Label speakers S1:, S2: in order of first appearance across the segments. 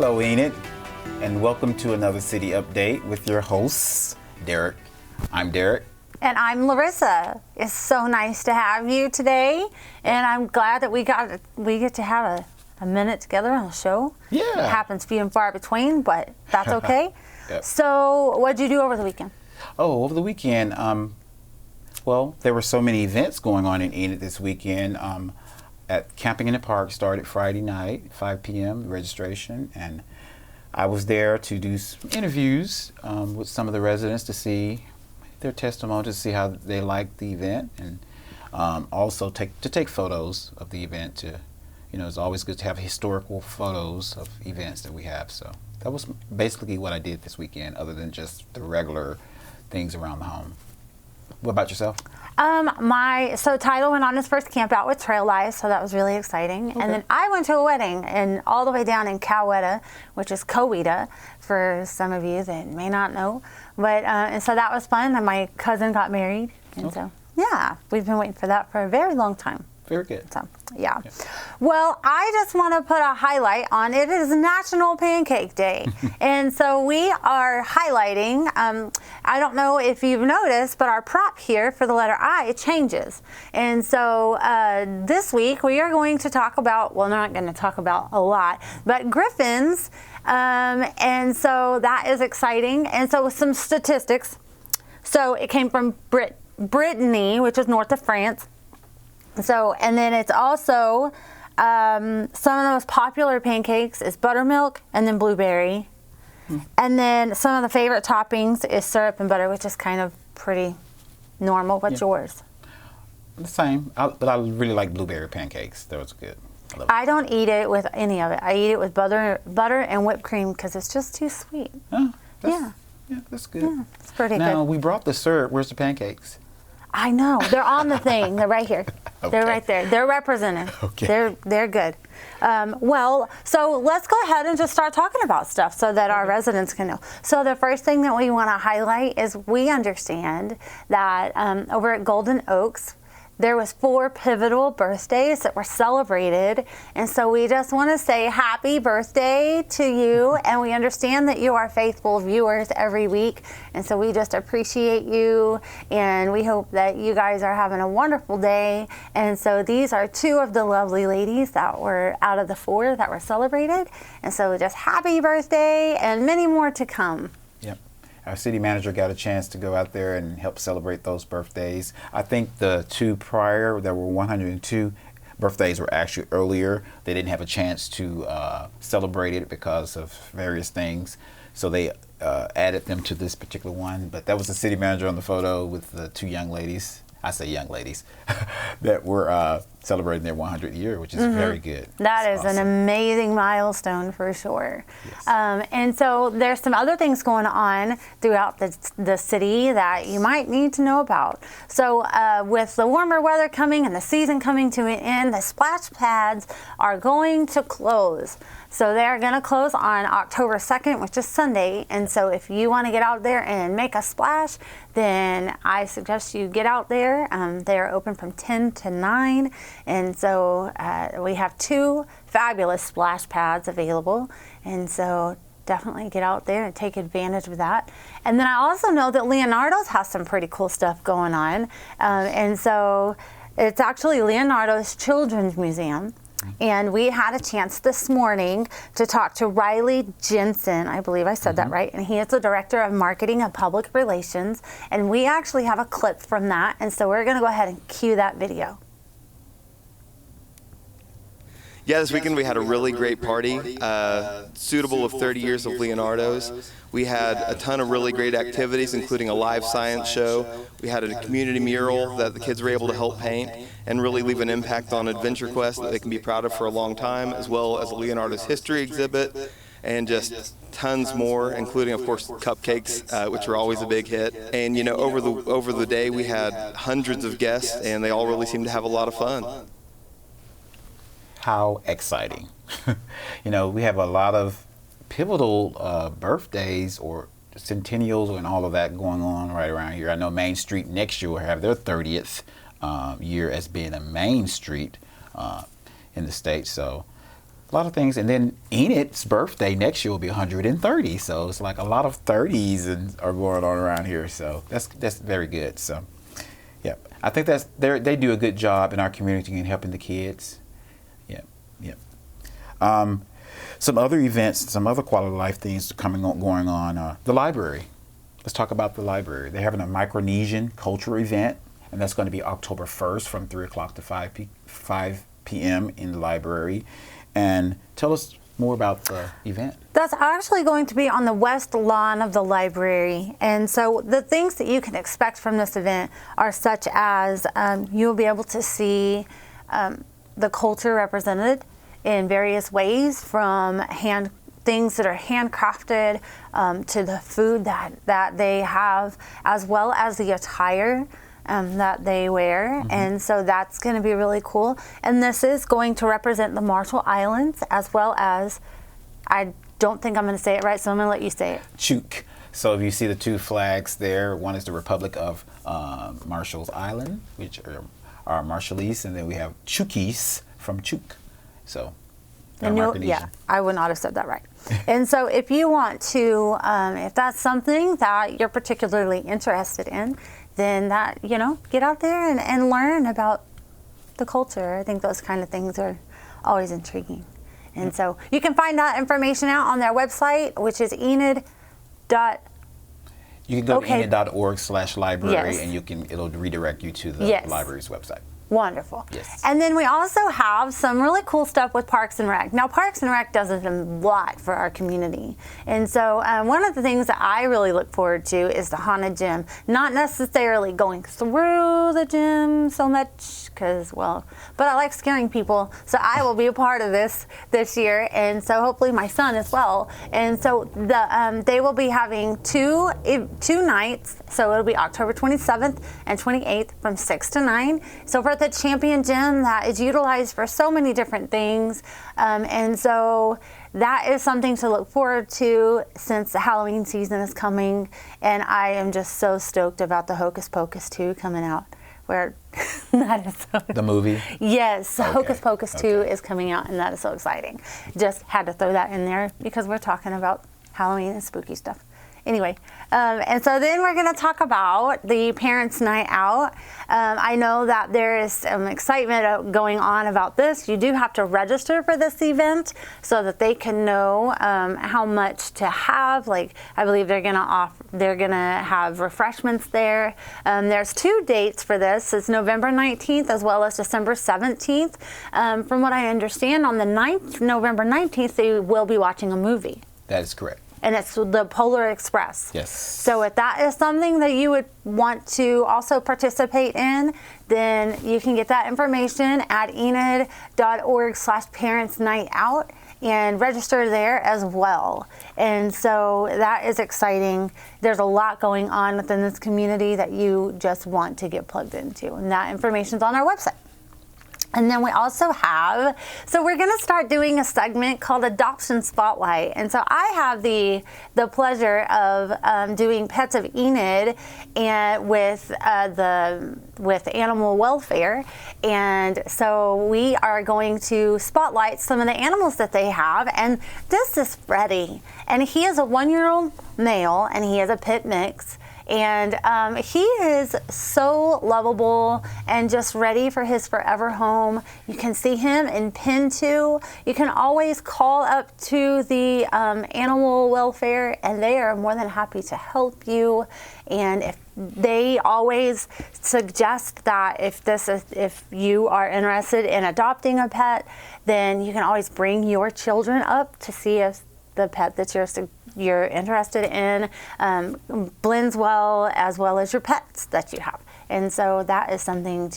S1: Hello, Enid, and welcome to another City Update with your hosts, Derek. I'm Derek.
S2: And I'm Larissa. It's so nice to have you today, and I'm glad that we get to have a minute together on the show.
S1: Yeah.
S2: It happens few and far between, but that's okay.
S1: Yep.
S2: So what'd you do over the weekend?
S1: Oh, over the weekend, well, there were so many events going on in Enid this weekend. At Camping in the Park started Friday night, 5 p.m. registration, and I was there to do some interviews with some of the residents to see their testimony, to see how they liked the event, and also take photos of the event. It's always good to have historical photos of events that we have. So that was basically what I did this weekend, other than just the regular things around the home. What about yourself?
S2: So Tyler went on his first camp out with Trail Life, so that was really exciting. Okay. And then I went to a wedding, and all the way down in Coweta, which is Coweta, for some of you that may not know. But and so that was fun, and my cousin got married, and
S1: okay.
S2: So yeah, we've been waiting for that for a very long time.
S1: Very good.
S2: So, yeah. Well, I just want to put a highlight on it. It is National Pancake Day. And so we are highlighting, I don't know if you've noticed, but our prop here for the letter I changes. And so this week we are going to talk about, well, not going to talk about a lot, but griffins. And so that is exciting. And so some statistics. So it came from Brittany, which is north of France. So, and then it's also some of the most popular pancakes is buttermilk and then blueberry. And then some of the favorite toppings is syrup and butter, which is kind of pretty normal. What's yours?
S1: The same, but I really like blueberry pancakes. That was good.
S2: I don't eat it with any of it. I eat it with butter and whipped cream because it's just too sweet.
S1: Oh,
S2: yeah,
S1: that's good.
S2: Yeah, it's pretty good.
S1: Now, we brought the syrup. Where's the pancakes?
S2: I know. They're on the thing. They're right here. Okay. They're right there. They're represented.
S1: Okay.
S2: They're good. Well, so let's go ahead and just start talking about stuff so that our residents can know. So the first thing that we want to highlight is we understand that over at Golden Oaks, there was 4 pivotal birthdays that were celebrated. And so we just want to say happy birthday to you. And we understand that you are faithful viewers every week. And so we just appreciate you. And we hope that you guys are having a wonderful day. And so these are 2 of the lovely ladies that were out of the 4 that were celebrated. And so just happy birthday and many more to come.
S1: Our city manager got a chance to go out there and help celebrate those birthdays. I think the 2 prior, there were 102 birthdays, were actually earlier. They didn't have a chance to celebrate it because of various things. So they added them to this particular one. But that was the city manager on the photo with the 2 young ladies. I say young ladies that were celebrating their 100th year, which is very good.
S2: That is awesome. An amazing milestone for sure. Yes. And so there's some other things going on throughout the city that you might need to know about. So with the warmer weather coming and the season coming to an end, the splash pads are going to close. So they're going to close on October 2nd, which is Sunday. And so if you want to get out there and make a splash, then I suggest you get out there. They're open from 10 to 9. And so we have 2 fabulous splash pads available. And so definitely get out there and take advantage of that. And then I also know that Leonardos has some pretty cool stuff going on. And so it's actually Leonardos Children's Museum. And we had a chance this morning to talk to Riley Jensen. I believe I said that right. And he is the Director of Marketing and Public Relations. And we actually have a clip from that. And so we're going to go ahead and cue that video.
S3: Yeah, this weekend we had a really great party, suitable of 30 years of Leonardos. We had a ton of really great activities, including a live science show. We had a community mural that the kids were able to help paint and really leave an impact on Adventure Quest that they can be proud of for a long time, as well as a Leonardos history exhibit, and just tons more, including, of course, cupcakes, which are always a big hit. And, you know, over the day we had hundreds of guests, and they all really seemed to have a lot of fun.
S1: How exciting. We have a lot of pivotal birthdays or centennials and all of that going on right around here. I know Main Street next year will have their 30th year as being a main street in the state. So a lot of things. And then Enid's birthday next year will be 130. So it's like a lot of 30s are going on around here. So that's very good. So, yeah, I think they do a good job in our community in helping the kids. Yeah, yeah. Some other events, some other quality of life things going on. The library. Let's talk about the library. They're having a Micronesian culture event, and that's going to be October 1st from 3 o'clock to 5 p.m. in the library. And tell us more about the event.
S2: That's actually going to be on the west lawn of the library. And so the things that you can expect from this event are such as you'll be able to see the culture represented in various ways, from things that are handcrafted to the food that they have, as well as the attire that they wear. And so that's going to be really cool. And this is going to represent the Marshall Islands, as well as, I don't think I'm going to say it right, so I'm going to let you say it.
S1: Chuk. So if you see the two flags there, one is the Republic of Marshall's Island, which are Marshallese, and then we have Chukis from Chuk. So,
S2: yeah, I would not have said that right. And so if you want to, if that's something that you're particularly interested in, then get out there and learn about the culture. I think those kind of things are always intriguing. And so you can find that information out on their website, which is Enid.
S1: You can go to enid.org/library,
S2: yes.
S1: and it'll redirect you to the library's website.
S2: Wonderful.
S1: Yes.
S2: And then we also have some really cool stuff with Parks and Rec. Now, Parks and Rec does a lot for our community. And so one of the things that I really look forward to is the haunted gym. Not necessarily going through the gym so much, but I like scaring people. So I will be a part of this year. And so hopefully my son as well. And so they will be having two nights. So it'll be October 27th and 28th from 6 to 9. So for the Champion Gym that is utilized for so many different things. And so that is something to look forward to since the Halloween season is coming. And I am just so stoked about the Hocus Pocus 2 coming out. Where that is so
S1: the movie?
S2: Yes, okay. Hocus Pocus 2 is coming out, and that is so exciting. Just had to throw that in there because we're talking about Halloween and spooky stuff. Anyway, and so then we're going to talk about the Parents' Night Out. I know that there is some excitement going on about this. You do have to register for this event so that they can know how much to have. Like, I believe they're going to have refreshments there. There's 2 dates for this. It's November 19th as well as December 17th. From what I understand, on the November 19th, they will be watching a movie.
S1: That is correct.
S2: And it's the Polar Express.
S1: Yes.
S2: So if that is something that you would want to also participate in, then you can get that information at enid.org/parentsnightout and register there as well. And so that is exciting. There's a lot going on within this community that you just want to get plugged into. And that information is on our website. And then we also so we're going to start doing a segment called Adoption Spotlight. And so I have the pleasure of doing Pets of Enid and with animal welfare. And so we are going to spotlight some of the animals that they have. And this is Freddie. And he is a 1-year-old male, and he is a pit mix. And he is so lovable and just ready for his forever home. You can see him in Pin 2. You can always call up to the animal welfare, and they are more than happy to help you. And if they always suggest that if you are interested in adopting a pet, then you can always bring your children up to see if the pet that you're interested in blends well as your pets that you have. And so that is something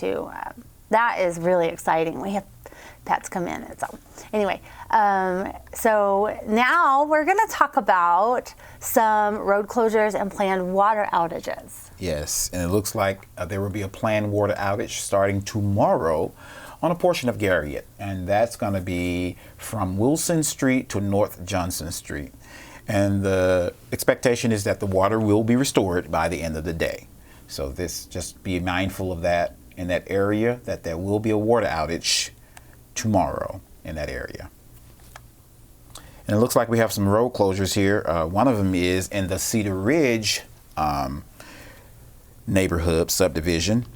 S2: that is really exciting. We have pets come in. And so anyway, so now we're going to talk about some road closures and planned water outages.
S1: Yes, and it looks like there will be a planned water outage starting tomorrow on a portion of Garriott, and that's going to be from Wilson Street to North Johnson Street. And the expectation is that the water will be restored by the end of the day. So just be mindful of that in that area, that there will be a water outage tomorrow in that area. And it looks like we have some road closures here. One of them is in the Cedar Ridge neighborhood subdivision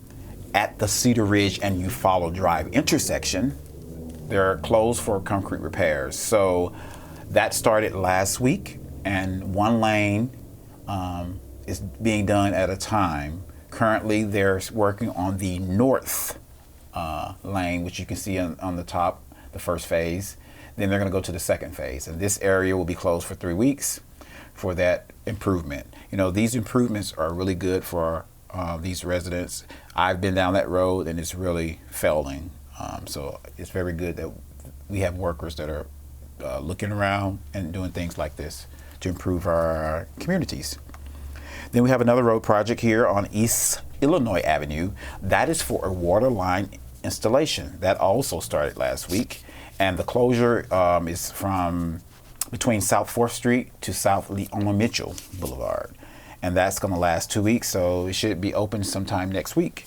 S1: at the Cedar Ridge and Eufaula Drive intersection. They're closed for concrete repairs. So that started last week, and one lane is being done at a time. Currently, they're working on the north lane, which you can see on the top, the first phase. Then they're going to go to the second phase, and this area will be closed for 3 weeks for that improvement. You know, these improvements are really good for these residents. I've been down that road, and it's really failing. So it's very good that we have workers that are looking around and doing things like this to improve our communities. Then we have another road project here on East Illinois Avenue. That is for a water line installation. That also started last week. And the closure is from between South 4th Street to South Leona Mitchell Boulevard. And that's going to last 2 weeks, so it should be open sometime next week.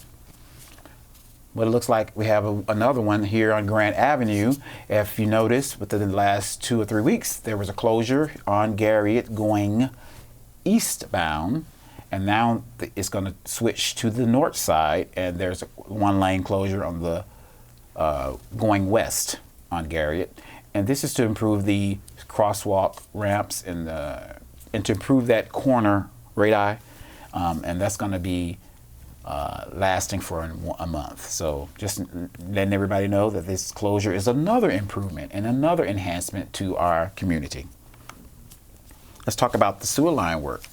S1: But it looks like we have another one here on Grant Avenue. If you notice, within the last 2 or 3 weeks, there was a closure on Garriott going eastbound. And now it's going to switch to the north side, and there's a one-lane closure on the going west on Garriott. And this is to improve the crosswalk ramps and to improve that corner radii. And that's going to be lasting for a month. So just letting everybody know that this closure is another improvement and another enhancement to our community. Let's talk about the sewer line work.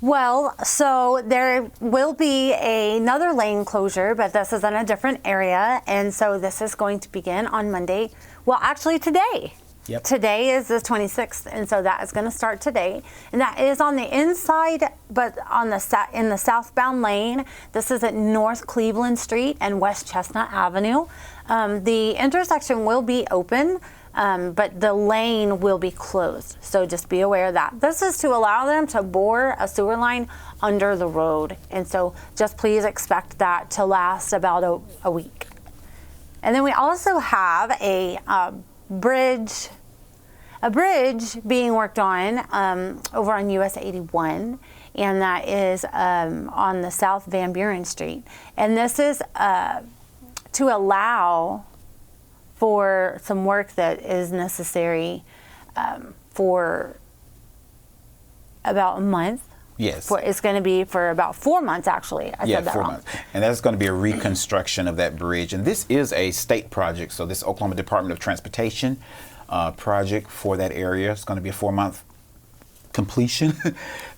S2: Well, so there will be another lane closure, but this is in a different area. And so this is going to begin on Monday. Well, actually today.
S1: Yep.
S2: Today is the 26th, and so that is going to start today. And that is on the inside, but on the in the southbound lane. This is at North Cleveland Street and West Chestnut Avenue. The intersection will be open, but the lane will be closed. So just be aware of that. This is to allow them to bore a sewer line under the road. And so just please expect that to last about a week. And then we also have a bridge being worked on over on US 81, and that is on the South Van Buren Street. And this is to allow for some work that is necessary for about a month.
S1: Yes.
S2: It's going to be for about 4 months, actually. I said that
S1: 4
S2: wrong.
S1: months. And that's going to be a reconstruction of that bridge. And this is a state project. So this Oklahoma Department of Transportation project for that area. It's going to be a 4-month completion.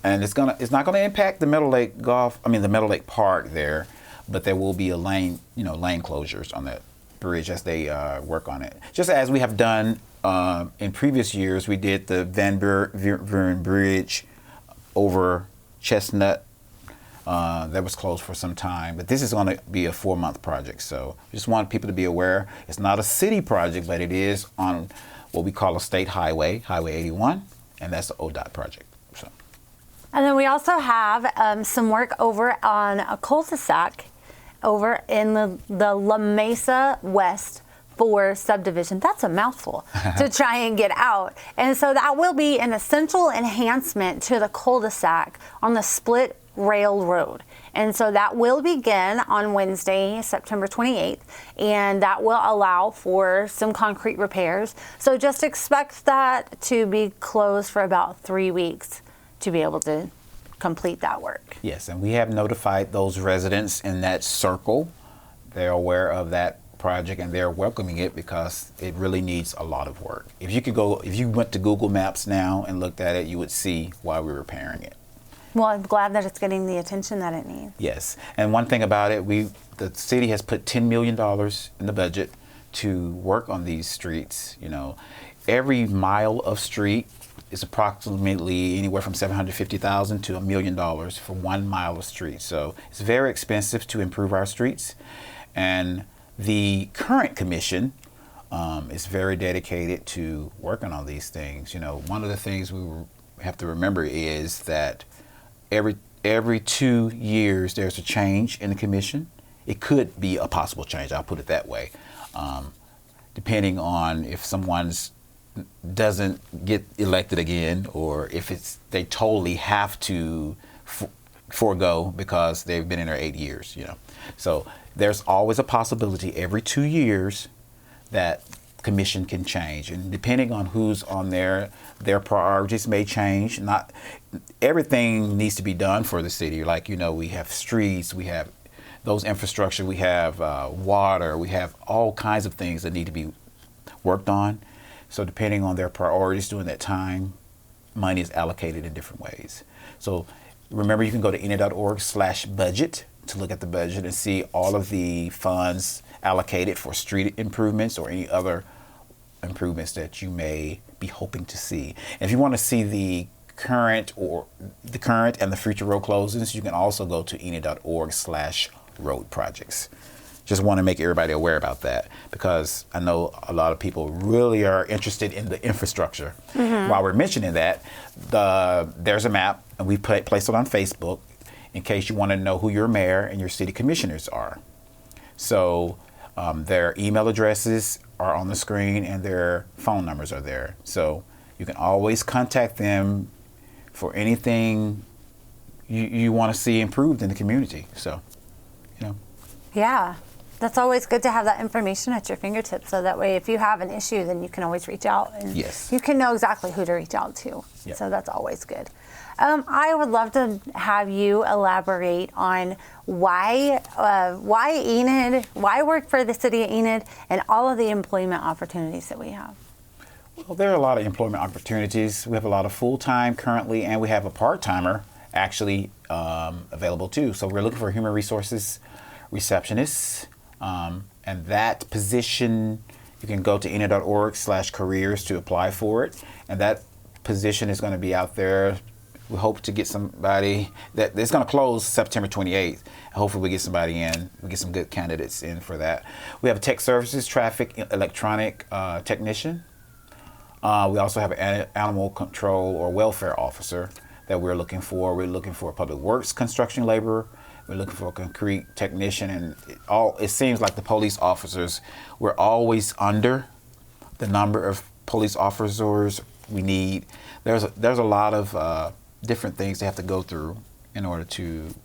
S1: And it's not going to impact the Meadow Lake Park there, but there will be lane closures on that bridge as they work on it. Just as we have done in previous years, we did the Van Buren Bridge over Chestnut. That was closed for some time, but this is going to be a 4-month project. So just want people to be aware. It's not a city project, but it is on what we call a state highway, Highway 81, and that's the ODOT project. So.
S2: And then we also have some work over on a cul-de-sac over in the La Mesa West 4 subdivision. That's a mouthful to try and get out. And so that will be an essential enhancement to the cul-de-sac on the split rail road. And so that will begin on Wednesday, September 28th, and that will allow for some concrete repairs. So just expect that to be closed for about 3 weeks to be able to complete that work.
S1: Yes, and we have notified those residents in that circle. They're aware of that project and they're welcoming it because it really needs a lot of work. If you went to Google Maps now and looked at it, you would see why we're repairing it.
S2: Well, I'm glad that it's getting the attention that it needs.
S1: Yes, and one thing about it, the city has put $10 million in the budget to work on these streets. Every mile of street is approximately anywhere from $750,000 to $1 million for 1 mile of street. So it's very expensive to improve our streets, and the current commission is very dedicated to working on these things. One of the things we have to remember is that every 2 years there's a change in the commission. It could be a possible change, I'll put it that way, depending on if someone's doesn't get elected again, or if they totally have to forego because they've been in there 8 years, So there's always a possibility every 2 years that commission can change, and depending on who's on there, their priorities may change. Not everything needs to be done for the city. Like, we have streets, we have those infrastructure, we have water, we have all kinds of things that need to be worked on. So depending on their priorities during that time, money is allocated in different ways. So remember, you can go to enid.org/budget to look at the budget and see all of the funds allocated for street improvements or any other improvements that you may be hoping to see. And if you want to see the current and the future road closings, you can also go to enid.org/road projects. Just want to make everybody aware about that, because I know a lot of people really are interested in the infrastructure. While we're mentioning that, there's a map, and we placed it on Facebook in case you want to know who your mayor and your city commissioners are. So their email addresses are on the screen and their phone numbers are there. So you can always contact them for anything you want to see improved in the community. So,
S2: Yeah. That's always good to have that information at your fingertips, so that way if you have an issue, then you can always reach out and you can know exactly who to reach out to. Yep. So that's always good. I would love to have you elaborate on why Enid, why work for the city of Enid, and all of the employment opportunities that we have.
S1: Well, there are a lot of employment opportunities. We have a lot of full-time currently, and we have a part-timer actually available too. So we're looking for human resources receptionists. And that position, you can go to enid.org/careers to apply for it. And that position is going to be out there. We hope to get somebody that it's going to close September 28th. Hopefully we get somebody in. We get some good candidates in for that. We have a tech services, traffic, electronic technician. We also have an animal control or welfare officer that we're looking for. We're looking for a public works construction laborer. We're looking for a concrete technician, and it seems like the police officers, we're always under the number of police officers we need. There's a lot of different things they have to go through in order to,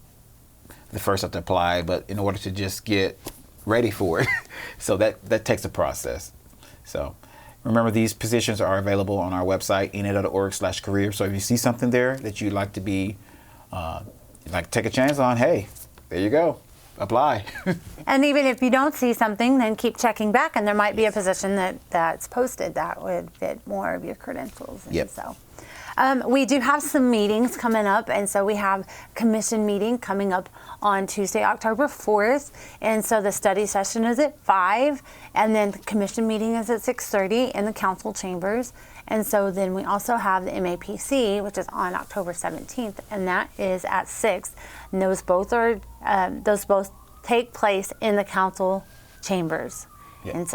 S1: the first have to apply, but in order to just get ready for it. So that takes a process. So remember, these positions are available on our website, enid.org/career. So if you see something there that you'd like to be like take a chance on, hey, there you go, apply.
S2: And even if you don't see something, then keep checking back, and there might be a position that's posted that would fit more of your credentials. And so we do have some meetings coming up, and so we have commission meeting coming up on Tuesday, October 4th, and so the study session is at 5, and then the commission meeting is at 6:30 in the council chambers. And so then we also have the MAPC, which is on October 17th, and that is at 6. And those both take place in the council chambers. And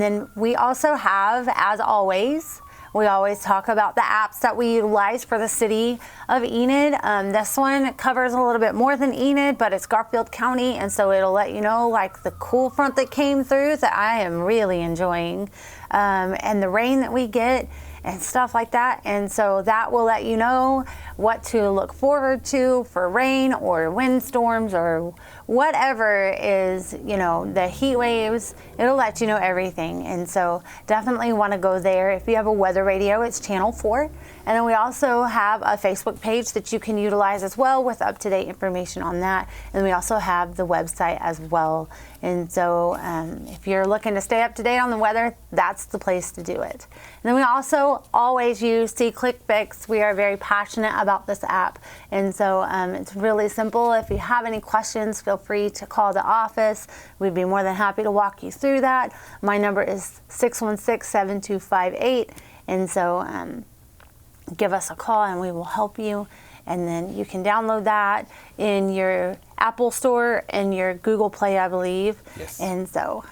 S2: then we also have, as always, we always talk about the apps that we utilize for the city of Enid. This one covers a little bit more than Enid, but it's Garfield County, and so it'll let you know like the cool front that came through that I am really enjoying, and the rain that we get and stuff like that. And so that will let you know what to look forward to for rain or windstorms or whatever is, the heat waves. It'll let you know everything. And so definitely want to go there. If you have a weather radio, it's channel 4. And then we also have a Facebook page that you can utilize as well with up-to-date information on that. And we also have the website as well. And so if you're looking to stay up to date on the weather, that's the place to do it. And then we also always use ClickFix. We are very passionate about this app. And so it's really simple. If you have any questions, feel free to call the office. We'd be more than happy to walk you through that. My number is 616-7258. And so give us a call and we will help you. And then you can download that in your Apple Store and your Google Play, I believe.
S1: Yes.
S2: And so,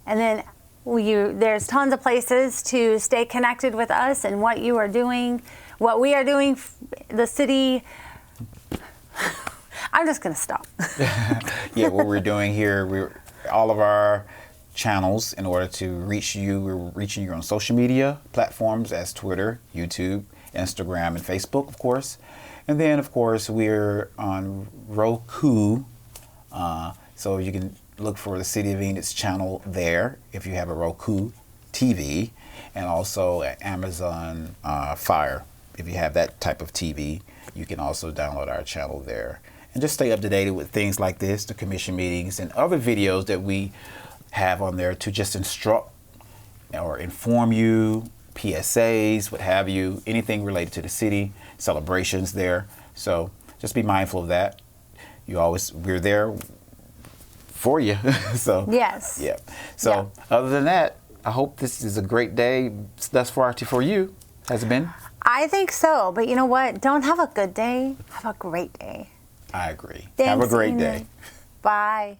S2: and then there's tons of places to stay connected with us and what you are doing, what we are doing, the city. I'm just going to stop.
S1: Yeah, what we're doing here, all of our channels in order to reach you. We're reaching you on social media platforms as Twitter, YouTube, Instagram, and Facebook, of course. And then, of course, we're on Roku. So you can look for the City of Enid's channel there if you have a Roku TV. And also at Amazon Fire. If you have that type of TV, you can also download our channel there. And just stay up to date with things like this, the commission meetings, and other videos that we have on there to just instruct or inform you, PSAs, what have you, anything related to the city, celebrations there. So just be mindful of that. We're there for you. So
S2: yes.
S1: Yeah. So other than that, I hope this is a great day thus far for you. Has it been?
S2: I think so. But you know what? Don't have a good day. Have a great day.
S1: I agree.
S2: Thanks,
S1: Have a great
S2: Enid.
S1: day.
S2: Bye.